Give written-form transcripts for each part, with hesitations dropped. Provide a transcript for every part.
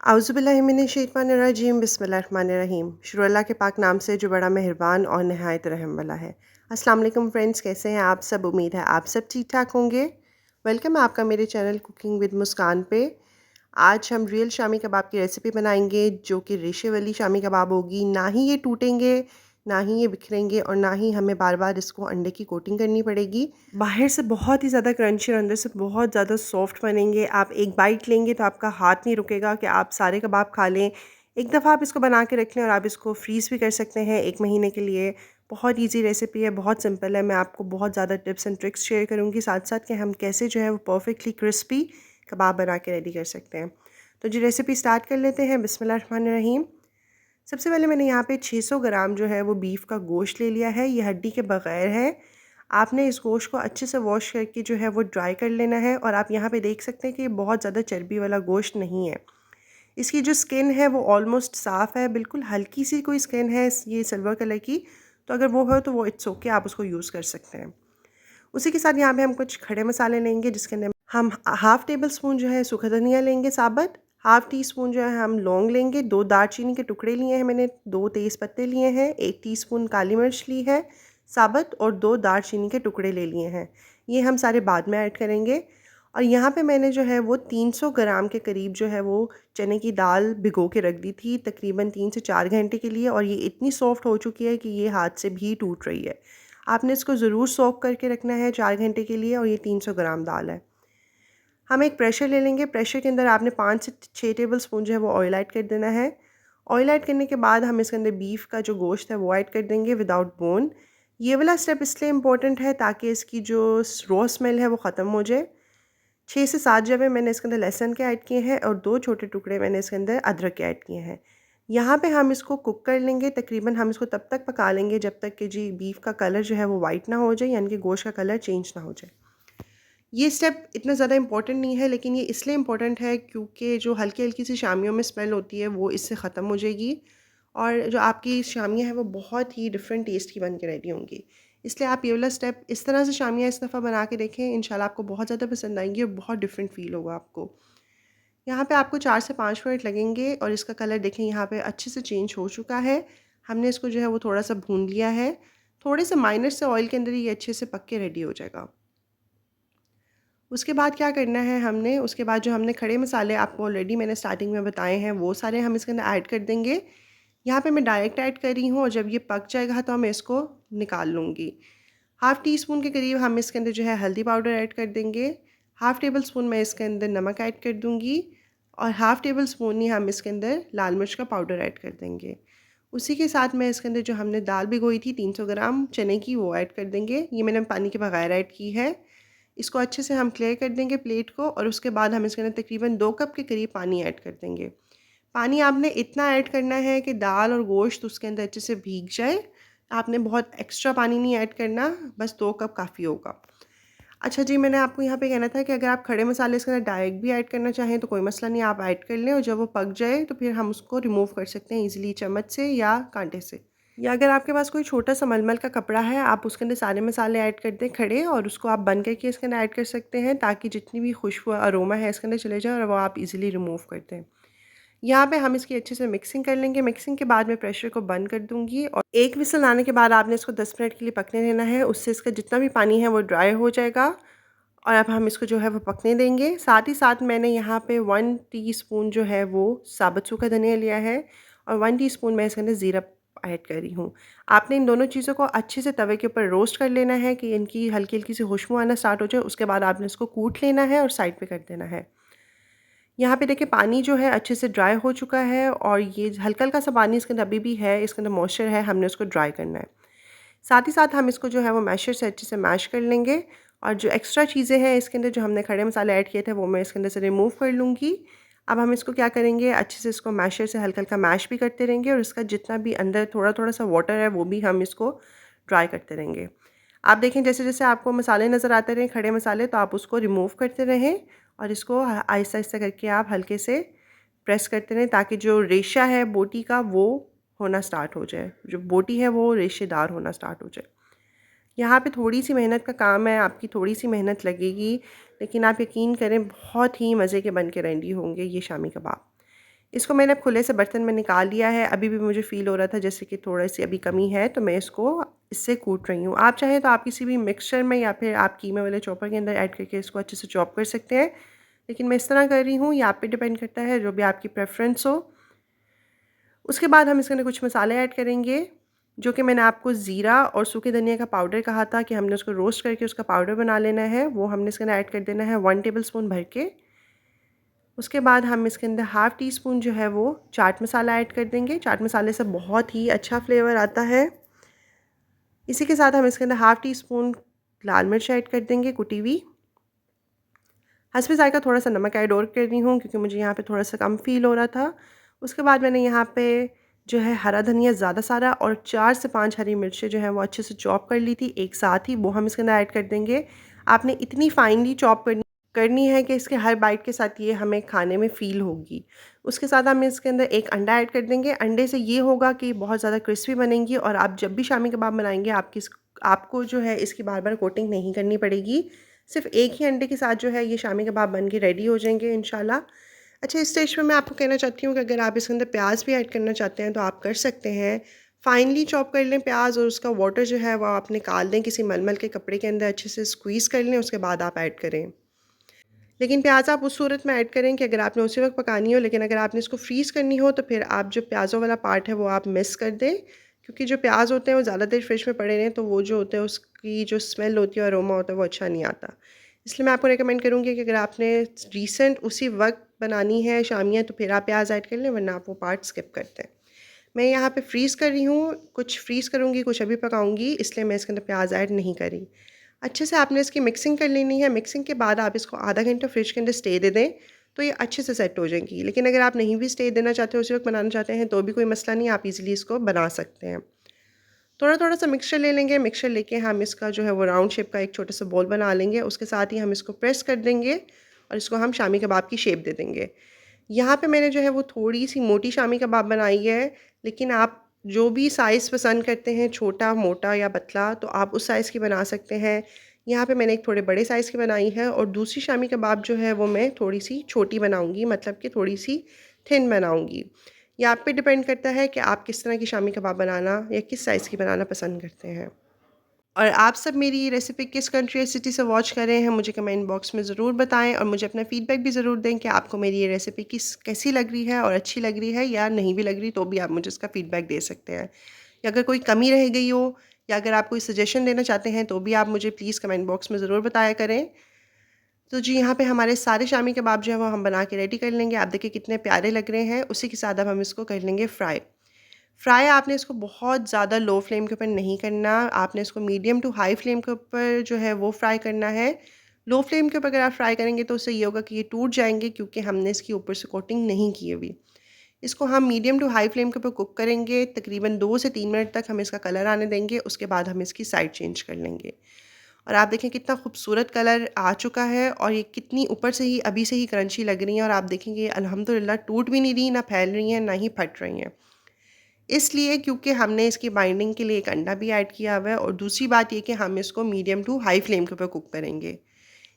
आउज़ुबिल्लाहिमिनश्शैतानिर्रजीम बिस्मिल्लाहिर्रहमानिर्रहीम। शुरू अल्लाह के पाक नाम से जो बड़ा मेहरबान और नहायत रहम वाला है। अस्सलाम वालेकुम फ्रेंड्स, कैसे हैं आप सब? उम्मीद है आप सब ठीक ठाक होंगे। वेलकम है आपका मेरे चैनल कुकिंग विद मुस्कान पे। आज हम रियल शामी कबाब की रेसिपी बनाएंगे जो कि रेशे वाली शामी कबाब होगी। ना ही ये टूटेंगे, ना ही ये बिखरेंगे और ना ही हमें बार बार इसको अंडे की कोटिंग करनी पड़ेगी। बाहर से बहुत ही ज़्यादा क्रंची और अंदर से बहुत ज़्यादा सॉफ्ट बनेंगे। आप एक बाइट लेंगे तो आपका हाथ नहीं रुकेगा कि आप सारे कबाब खा लें। एक दफ़ा आप इसको बना के रख लें और आप इसको फ्रीज़ भी कर सकते हैं 1 महीने के लिए। बहुत ईजी रेसिपी है, बहुत सिंपल है। मैं आपको बहुत ज़्यादा टिप्स एंड ट्रिक्स शेयर करूँगी साथ साथ कि हम कैसे जो है वो परफेक्टली क्रिस्पी कबाब बना के रेडी कर सकते हैं। तो जी रेसिपी स्टार्ट कर लेते हैं। बिस्मिल्लाहिर्रहमानिर्रहीम। सबसे पहले मैंने यहाँ पे 600 ग्राम जो है वो बीफ का गोश्त ले लिया है। ये हड्डी के बग़ैर है। आपने इस गोश्त को अच्छे से वॉश करके जो है वो ड्राई कर लेना है। और आप यहाँ पे देख सकते हैं कि ये बहुत ज़्यादा चर्बी वाला गोश्त नहीं है। इसकी जो स्किन है वो ऑलमोस्ट साफ़ है, बिल्कुल हल्की सी कोई स्किन है ये सिल्वर कलर की। तो अगर वो हो तो वो इट्स ओके, आप उसको यूज़ कर सकते हैं। उसी के साथ यहाँ पे हम कुछ खड़े मसाले लेंगे जिसके अंदर हम हाफ़ टेबल स्पून जो है सूखा धनिया लेंगे साबुत, हाफ़ टी स्पून जो है हम लौंग लेंगे, 2 दालचीनी के टुकड़े लिए हैं मैंने, 2 तेज़ पत्ते लिए हैं, 1 टीस्पून काली मिर्च ली है साबुत और 2 दालचीनी के टुकड़े ले लिए हैं। ये हम सारे बाद में ऐड करेंगे। और यहाँ पे मैंने जो है वो 300 ग्राम के करीब जो है वो चने की दाल भिगो के रख दी थी तकरीबन 3 से 4 घंटे के लिए। और ये इतनी सॉफ्ट हो चुकी है कि ये हाथ से भी टूट रही है। आपने इसको ज़रूर सोक करके रखना है 4 घंटे के लिए। और ये 300 ग्राम दाल है। हम एक प्रेशर ले लेंगे। प्रेशर के अंदर आपने 5 से 6 टेबल स्पून जो है वो ऑयल ऐड कर देना है। ऑयल ऐड करने के बाद हम इसके अंदर बीफ का जो गोश्त है वो ऐड कर देंगे विदाउट बोन। ये वाला स्टेप इसलिए इम्पोर्टेंट है ताकि इसकी जो रॉ स्मेल है वो ख़त्म हो जाए। 6 से 7 जबे मैंने इसके अंदर लहसुन के ऐड किए हैं और 2 छोटे टुकड़े मैंने इसके अंदर अदरक के ऐड किए हैं। यहाँ पे हम इसको कुक कर लेंगे। तकरीबन हम इसको तब तक पका लेंगे जब तक कि जी बीफ का कलर जो है वो वाइट ना हो जाए, यानी कि गोश्त का कलर चेंज ना हो जाए। ये स्टेप इतना ज़्यादा इम्पोर्टेंट नहीं है, लेकिन ये इसलिए इम्पोर्टेंट है क्योंकि जो हल्की हल्की सी शामियों में स्मेल होती है वो इससे ख़त्म हो जाएगी। और जो आपकी शामियाँ हैं वो बहुत ही डिफरेंट टेस्ट की बन के रेडी होंगी। इसलिए आप ये वाला स्टेप इस तरह से शामियाँ इस दफ़ा बना के देखें, इंशाल्लाह आपको बहुत ज़्यादा पसंद आएंगी और बहुत डिफरेंट फ़ील होगा आपको। यहाँ पे आपको 4 से 5 मिनट लगेंगे और इसका कलर देखें यहाँ पे अच्छे से चेंज हो चुका है। हमने इसको जो है वो थोड़ा सा भून लिया है। थोड़े से माइनर से ऑयल के अंदर ये अच्छे से पक के रेडी हो जाएगा। उसके बाद क्या करना है हमने, उसके बाद जो हमने खड़े मसाले आपको ऑलरेडी मैंने स्टार्टिंग में बताए हैं वो सारे हम इसके अंदर ऐड कर देंगे। यहाँ पे मैं डायरेक्ट ऐड कर रही हूँ और जब ये पक जाएगा तो मैं इसको निकाल लूँगी। हाफ़ टी स्पून के करीब हम इसके अंदर जो है हल्दी पाउडर ऐड कर देंगे। हाफ़ टेबल स्पून मैं इसके अंदर नमक ऐड कर दूँगी और हाफ़ टेबल स्पून ही हम इसके अंदर लाल मिर्च का पाउडर ऐड कर देंगे। उसी के साथ मैं इसके अंदर जो हमने दाल भिगोई थी 300 ग्राम चने की वो ऐड कर देंगे। ये मैंने पानी के बगैर ऐड की है। इसको अच्छे से हम क्लियर कर देंगे प्लेट को और उसके बाद हम इसके अंदर तकरीबन 2 कप के करीब पानी ऐड कर देंगे। पानी आपने इतना ऐड करना है कि दाल और गोश्त उसके अंदर अच्छे से भीग जाए। आपने बहुत एक्स्ट्रा पानी नहीं ऐड करना, बस 2 कप काफ़ी होगा। अच्छा जी, मैंने आपको यहाँ पे कहना था कि अगर आप खड़े मसाले इसके अंदर डायरेक्ट भी ऐड करना चाहें तो कोई मसला नहीं, आप ऐड कर लें और जब वो पक जाए तो फिर हम उसको रिमूव कर सकते हैं ईज़िली चम्मच से या कांटे से। या अगर आपके पास कोई छोटा सा मलमल का कपड़ा है, आप उसके अंदर सारे मसाले ऐड कर दें खड़े और उसको आप बंद करके इसके अंदर ऐड कर सकते हैं ताकि जितनी भी खुशबू अरोमा है इसके अंदर चले जाए और वो आप ईज़िली रिमूव कर दें। यहाँ पे हम इसकी अच्छे से मिक्सिंग कर लेंगे। मिक्सिंग के बाद मैं प्रेशर को बंद कर दूँगी और 1 विसल आने के बाद आपने इसको 10 मिनट के लिए पकने देना है। उससे इसका जितना भी पानी है वो ड्राई हो जाएगा और अब हम इसको जो है वो पकने देंगे। साथ ही साथ मैंने यहाँ पे 1 टीस्पून जो है वो साबुत सूखा धनिया लिया है और 1 टीस्पून मैं इसके अंदर ज़ीरा ऐड कर रही हूँ। आपने इन दोनों चीज़ों को अच्छे से तवे के ऊपर रोस्ट कर लेना है कि इनकी हल्की-हल्की सी खुशबू आना स्टार्ट हो जाए। उसके बाद आपने इसको कूट लेना है और साइड पे कर देना है। यहाँ पे देखिए पानी जो है अच्छे से ड्राई हो चुका है और ये हल्का-हल्का सा पानी इसके अंदर अभी भी है, इसके अंदर मॉइस्चर है, हमने उसको ड्राई करना है। साथ ही साथ हम इसको जो है वो मैशर से अच्छे से मैश कर लेंगे और जो एक्स्ट्रा चीज़ें हैं इसके अंदर जो हमने खड़े मसाले ऐड किए थे वो मैं इसके अंदर से रिमूव कर लूँगी। अब हम इसको क्या करेंगे, अच्छे से इसको मैशर से हल्का-हल्का मैश भी करते रहेंगे और इसका जितना भी अंदर थोड़ा-थोड़ा सा वाटर है वो भी हम इसको ड्राई करते रहेंगे। आप देखें जैसे-जैसे आपको मसाले नज़र आते रहें खड़े मसाले तो आप उसको रिमूव करते रहें और इसको आहिस्ता-आहिस्ता करके आप हल्के से प्रेस करते रहें ताकि जो रेशा है बोटी का वो होना स्टार्ट हो जाए, जो बोटी है वो रेशेदार होना स्टार्ट हो जाए। यहाँ पे थोड़ी-सी मेहनत का काम है, आपकी थोड़ी-सी मेहनत लगेगी, लेकिन आप यकीन करें बहुत ही मज़े के बन के रेडी होंगे ये शामी कबाब। इसको मैंने अब खुले से बर्तन में निकाल लिया है। अभी भी मुझे फ़ील हो रहा था जैसे कि थोड़ी-सी अभी कमी है, तो मैं इसको इससे कूट रही हूँ। आप चाहें तो आप किसी भी मिक्सचर में या फिर आप कीमे वाले चॉपर के अंदर ऐड करके इसको अच्छे से चॉप कर सकते हैं। लेकिन मैं इस तरह कर रही हूँ, ये आप पे डिपेंड करता है, जो भी आपकी प्रेफ़रेंस हो। उसके बाद हम इसके अंदर कुछ मसाले ऐड करेंगे, जो कि मैंने आपको ज़ीरा और सूखे धनिया का पाउडर कहा था कि हमने उसको रोस्ट करके उसका पाउडर बना लेना है। वो हमने इसके अंदर ऐड कर देना है 1 टेबलस्पून भर के। उसके बाद हम इसके अंदर हाफ़ टी स्पून जो है वो चाट मसाला ऐड कर देंगे। चाट मसाले से बहुत ही अच्छा फ्लेवर आता है। इसी के साथ हम इसके अंदर हाफ़ टी स्पून लाल मिर्च ऐड कर देंगे कुटी हुई। हस्बे ज़ायक़ा थोड़ा-सा नमक ऐड और कर रही हूँ क्योंकि मुझे यहाँ पे थोड़ा-सा कम फ़ील हो रहा था। उसके बाद मैंने यहाँ पे जो है हरा धनिया ज़्यादा सारा और 4 से 5 हरी मिर्चें जो हैं वो अच्छे से चॉप कर ली थी एक साथ ही, वो हम इसके अंदर ऐड कर देंगे। आपने इतनी फाइनली चॉप करनी है कि इसके हर बाइट के साथ ये हमें खाने में फ़ील होगी। उसके साथ हम इसके अंदर एक अंडा ऐड कर देंगे। अंडे से ये होगा कि बहुत ज़्यादा क्रिस्पी बनेंगी और आप जब भी शामी कबाब बनाएँगे आपको जो है इसकी बार-बार कोटिंग नहीं करनी पड़ेगी। सिर्फ़ एक ही अंडे के साथ जो है ये शामी कबाब बन के रेडी हो जाएँगे इंशाल्लाह। अच्छा, इस स्टेज पे मैं आपको कहना चाहती हूँ कि अगर आप इसके अंदर प्याज भी ऐड करना चाहते हैं तो आप कर सकते हैं। फाइनली चॉप कर लें प्याज और उसका वाटर जो है वो आप निकाल दें, किसी मलमल के कपड़े के अंदर अच्छे से स्क्वीज़ कर लें, उसके बाद आप ऐड करें। लेकिन प्याज आप उस सूरत में ऐड करें कि अगर आपने उसी वक्त पकानी हो, लेकिन अगर आपने इसको फ्रीज़ करनी हो तो फिर आप जो प्याज़ों वाला पार्ट है वो आप मिस कर दें, क्योंकि जो प्याज होते हैं वो ज़्यादा देर फ्रिज में पड़े रहें तो वो जो होते हैं उसकी जो स्मेल होती है, अरोमा होता है, वो अच्छा नहीं आता। इसलिए मैं आपको रिकमेंड करूँगी कि अगर आपने रिसेंट उसी वक्त बनानी है शामियाँ तो फिर आप प्याज ऐड कर लें, वरना आप वो पार्ट स्किप करते हैं। मैं यहाँ पे फ्रीज़ कर रही हूँ, कुछ फ्रीज़ करूँगी, कुछ अभी पकाऊँगी, इसलिए मैं इसके अंदर प्याज ऐड नहीं कर रही। अच्छे से आपने इसकी मिक्सिंग कर लेनी है। मिक्सिंग के बाद आप इसको आधा घंटा फ्रिज के अंदर स्टे दे दें, तो ये अच्छे से सेट हो जाएंगी। लेकिन अगर आप नहीं भी स्टे देना चाहते, उसी वक्त बनाना चाहते हैं, तो भी कोई मसला नहीं, आप इजीली इसको बना सकते हैं। थोड़ा-थोड़ा सा मिक्सचर ले लेंगे। मिक्सचर लेके हम इसका जो है वो राउंड शेप का एक छोटा सा बॉल बना लेंगे। उसके साथ ही हम इसको प्रेस कर देंगे और इसको हम शामी कबाब की शेप दे देंगे। यहाँ पे मैंने जो है वो थोड़ी-सी मोटी शामी कबाब बनाई है, लेकिन आप जो भी साइज़ पसंद करते हैं, छोटा, मोटा या पतला, तो आप उस साइज़ की बना सकते हैं। यहाँ पे मैंने एक थोड़े बड़े साइज़ की बनाई है और दूसरी शामी कबाब जो है वो मैं थोड़ी-सी छोटी बनाऊँगी, मतलब कि थोड़ी-सी थिन बनाऊँगी। ये आप पे डिपेंड करता है कि आप किस तरह की शामी कबाब बनाना या किस साइज़ की बनाना पसंद करते हैं। और आप सब मेरी ये रेसिपी किस कंट्री या सिटी से वॉच कर रहे हैं, मुझे कमेंट बॉक्स में ज़रूर बताएं और मुझे अपना फ़ीडबैक भी ज़रूर दें कि आपको मेरी ये रेसिपी कैसी लग रही है और अच्छी लग रही है या नहीं भी लग रही, तो भी आप मुझे इसका फ़ीडबैक दे सकते हैं। या अगर कोई कमी रह गई हो या अगर आप कोई सजेशन देना चाहते हैं, तो भी आप मुझे प्लीज़ कमेंट बॉक्स में ज़रूर बताया करें। तो जी, यहाँ पे हमारे सारे शामी कबाब जो है वो हम बना के रेडी कर लेंगे। आप देखिए कितने प्यारे लग रहे हैं। उसी के साथ अब हम इसको कर लेंगे फ्राई। फ्राई आपने इसको बहुत ज़्यादा लो फ्लेम के ऊपर नहीं करना, आपने इसको मीडियम टू हाई फ्लेम के ऊपर जो है वो फ्राई करना है। लो फ्लेम के ऊपर अगर आप फ्राई करेंगे तो उससे ये होगा कि ये टूट जाएँगे, क्योंकि हमने इसकी ऊपर से कोटिंग नहीं की अभी। इसको हम मीडियम टू हाई फ्लेम के ऊपर कुक करेंगे, तकरीबन 2 से 3 मिनट तक हम इसका कलर आने देंगे, उसके बाद हम इसकी साइड चेंज कर लेंगे। और आप देखें कितना खूबसूरत कलर आ चुका है और ये कितनी ऊपर से ही अभी से ही क्रंची लग रही हैं और आप देखेंगे अल्हम्दुलिल्लाह टूट भी नहीं रही, ना फैल रही हैं, ना ही फट रही हैं। इसलिए क्योंकि हमने इसकी बाइंडिंग के लिए एक अंडा भी ऐड किया हुआ है और दूसरी बात ये कि हम इसको मीडियम टू हाई फ्लेम के ऊपर कुक करेंगे।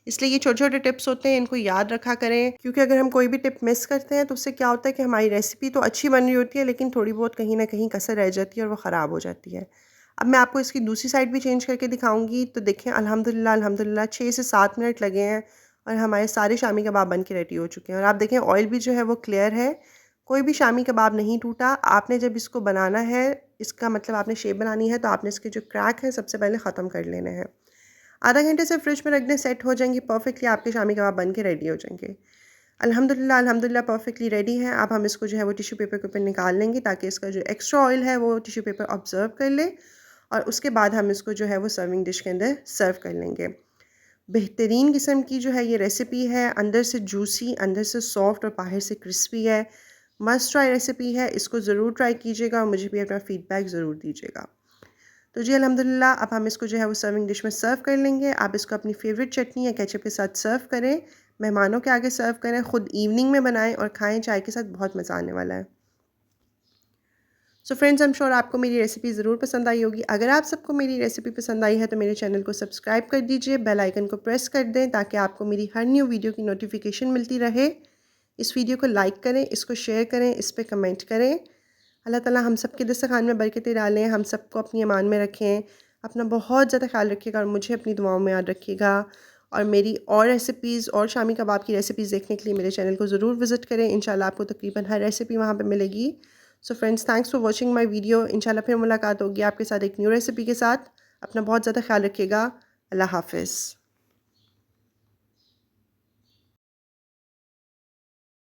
इसलिए ये छोटे-छोटे टिप्स होते हैं, इनको याद रखा करें, क्योंकि अगर हम कोई भी टिप मिस करते हैं तो उससे क्या होता है कि हमारी रेसिपी तो अच्छी बन रही होती है, लेकिन थोड़ी बहुत कहीं न कहीं कसर रह जाती है और वो ख़राब हो जाती है। अब मैं आपको इसकी दूसरी साइड भी चेंज करके दिखाऊँगी, तो देखें अल्हम्दुलिल्लाह अल्हम्दुलिल्लाह 6 से 7 मिनट लगे हैं और हमारे सारे शामी कबाब बन के रेडी हो चुके हैं। और आप देखें ऑयल भी जो है वो क्लियर है, कोई भी शामी कबाब नहीं टूटा। आपने जब इसको बनाना है, इसका मतलब आपने शेप बनानी है, तो आपने इसके जो क्रैक हैं सबसे पहले ख़त्म कर लेने हैं। आधा घंटे से फ्रिज में रख दें, सेट हो जाएंगी परफेक्टली, आपके शामी कबाब बन के रेडी हो जाएंगे। अल्हम्दुलिल्लाह अल्हम्दुलिल्लाह परफेक्टली रेडी है। अब हम इसको जो है वो टिश्यू पेपर के ऊपर निकाल लेंगे, ताकि इसका जो एक्स्ट्रा ऑयल है वो टिश्यू पेपर ऑब्जर्व कर ले और उसके बाद हम इसको जो है वो सर्विंग डिश के अंदर सर्व कर लेंगे। बेहतरीन किस्म की जो है ये रेसिपी है, अंदर से जूसी, अंदर से सॉफ्ट और बाहर से क्रिस्पी है। मस्ट ट्राई रेसिपी है, इसको ज़रूर ट्राई कीजिएगा और मुझे भी अपना फ़ीडबैक ज़रूर दीजिएगा। तो जी अल्हम्दुलिल्लाह अब हम इसको जो है वो सर्विंग डिश में सर्व कर लेंगे। आप इसको अपनी फ़ेवरेट चटनी या केचप के साथ सर्व करें, मेहमानों के आगे सर्व करें, ख़ुद इवनिंग में बनाएं और खाएं चाय के साथ, बहुत मज़ा आने वाला है। So friends, I am sure आपको मेरी रेसिपी ज़रूर पसंद आई होगी। अगर आप सबको मेरी रेसिपी पसंद आई है तो मेरे चैनल को सब्सक्राइब कर दीजिए, बेल आइकन को प्रेस कर दें ताकि आपको मेरी हर न्यू वीडियो की नोटिफिकेशन मिलती रहे। इस वीडियो को लाइक करें, इसको शेयर करें, इस पे कमेंट करें। अल्लाह ताला हम सब के दस्तरखान में बरकतें डालें, हम सबको अपनी ईमान में रखें। अपना बहुत ज़्यादा ख्याल रखिएगा और मुझे अपनी दुआओं में याद रखिएगा। और मेरी और रेसिपीज़ और शामी कबाब की रेसिपीज़ देखने के लिए मेरे चैनल को ज़रूर विज़िट करें। इंशाल्लाह आपको तकरीबन हर रेसिपी वहाँ पे मिलेगी। So friends, thanks for watching my video. इंशाल्लाह फिर मुलाकात होगी आपके साथ एक न्यू रेसिपी के साथ। अपना बहुत ज़्यादा ख्याल रखिएगा। अल्लाह हाफ़िज़।